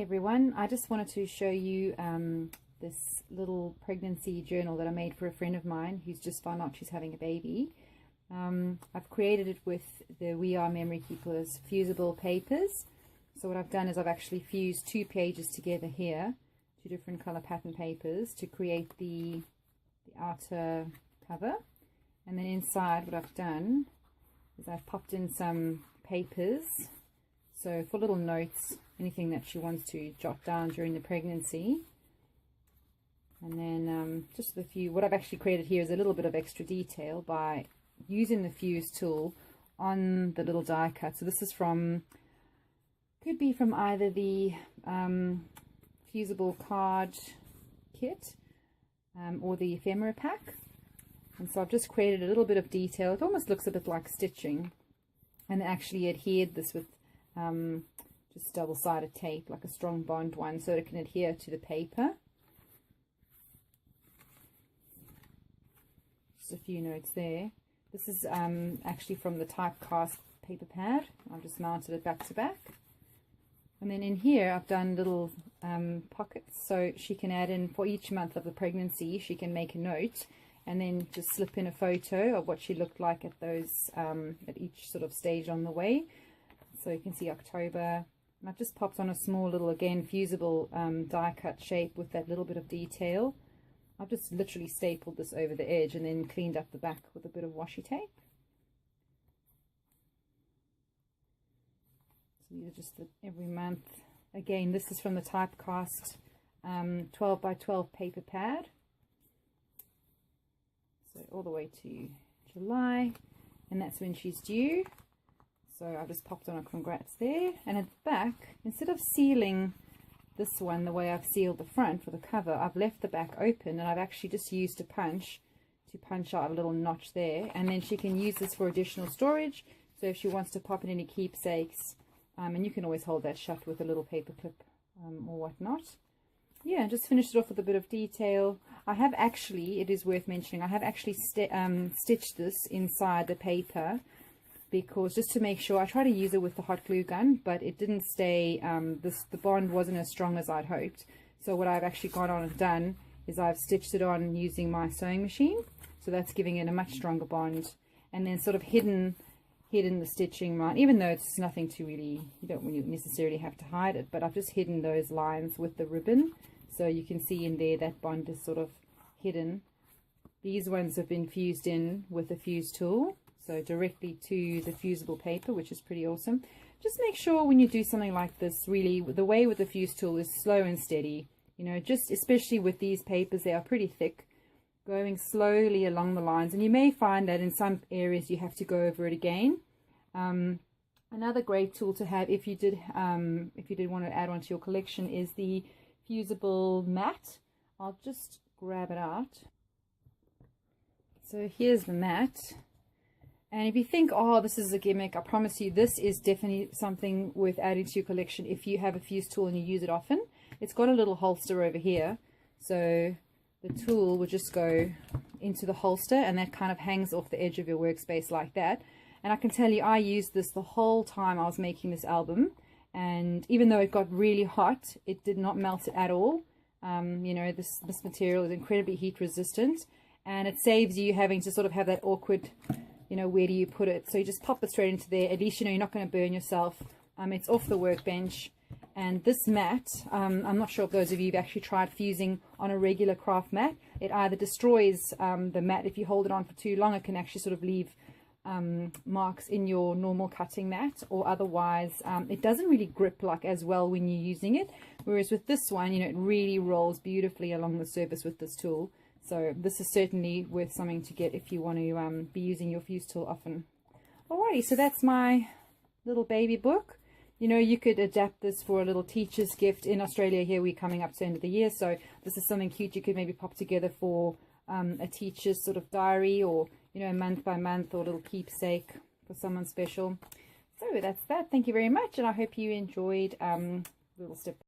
Everyone, I just wanted to show you this little pregnancy journal that I made for a friend of mine who's just found out she's having a baby. I've created it with the We Are Memory Keepers fusible papers. So what I've done is I've actually fused two pages together here, two different color pattern papers, to create the outer cover. And then inside what I've done is I've popped in some papers, so for little notes, anything that she wants to jot down during the pregnancy. And then just a few, what I've actually created here is a little bit of extra detail by using the fuse tool on the little die cut. So this is from, could be from either the fusible card kit or the ephemera pack. And so I've just created a little bit of detail. It almost looks a bit like stitching, and actually adhered this with just double-sided tape, like a strong bond one, so it can adhere to the paper. Just a few notes there. This is actually from the typecast paper pad. I've just mounted it back to back. And then in here I've done little pockets, so she can add in for each month of the pregnancy. She can make a note and then just slip in a photo of what she looked like at those at each sort of stage on the way. So you can see October, and I've just popped on a small little, again, fusible die cut shape with that little bit of detail. I've just literally stapled this over the edge and then cleaned up the back with a bit of washi tape. So these are just every month. Again, this is from the typecast 12 by 12 paper pad. So all the way to July, and that's when she's due. So I've just popped on a congrats there. And at the back, instead of sealing this one the way I've sealed the front for the cover, I've left the back open, and I've actually just used a punch to punch out a little notch there. And then she can use this for additional storage. So if she wants to pop in any keepsakes, and you can always hold that shut with a little paper clip or whatnot. Yeah, just finished it off with a bit of detail. I have actually, it is worth mentioning, I have actually stitched this inside the paper, because just to make sure, I try to use it with the hot glue gun, but it didn't stay, the bond wasn't as strong as I'd hoped. So what I've actually gone on and done is I've stitched it on using my sewing machine. So that's giving it a much stronger bond, and then sort of hidden the stitching line, even though it's nothing to really, you don't really necessarily have to hide it, but I've just hidden those lines with the ribbon. So you can see in there that bond is sort of hidden. These ones have been fused in with the fuse tool, so directly to the fusible paper, which is pretty awesome. Just make sure when you do something like this, really, the way with the fuse tool is slow and steady. You know, just especially with these papers, they are pretty thick, going slowly along the lines, and you may find that in some areas you have to go over it again. Another great tool to have if you did want to add on to your collection is the fusible mat. I'll just grab it out. So here's the mat, and if you think, oh, this is a gimmick, I promise you this is definitely something worth adding to your collection if you have a fuse tool and you use it often. It's got a little holster over here, so the tool will just go into the holster, and that kind of hangs off the edge of your workspace like that. And I can tell you, I used this the whole time I was making this album, and even though it got really hot, it did not melt it at all. You know, this material is incredibly heat resistant, and it saves you having to sort of have that awkward, you know, where do you put it? So you just pop it straight into there. At least you know you're not going to burn yourself. It's off the workbench. And this mat, I'm not sure if those of you have actually tried fusing on a regular craft mat. It either destroys the mat if you hold it on for too long. It can actually sort of leave marks in your normal cutting mat, or otherwise it doesn't really grip like as well when you're using it, whereas with this one, you know, it really rolls beautifully along the surface with this tool. So this is certainly worth something to get if you want to be using your fuse tool often. Alrighty, so that's my little baby book. You know, you could adapt this for a little teacher's gift. In Australia here, we're coming up to the end of the year, so this is something cute you could maybe pop together for a teacher's sort of diary, or, you know, month by month, or a little keepsake for someone special. So that's that. Thank you very much, and I hope you enjoyed little step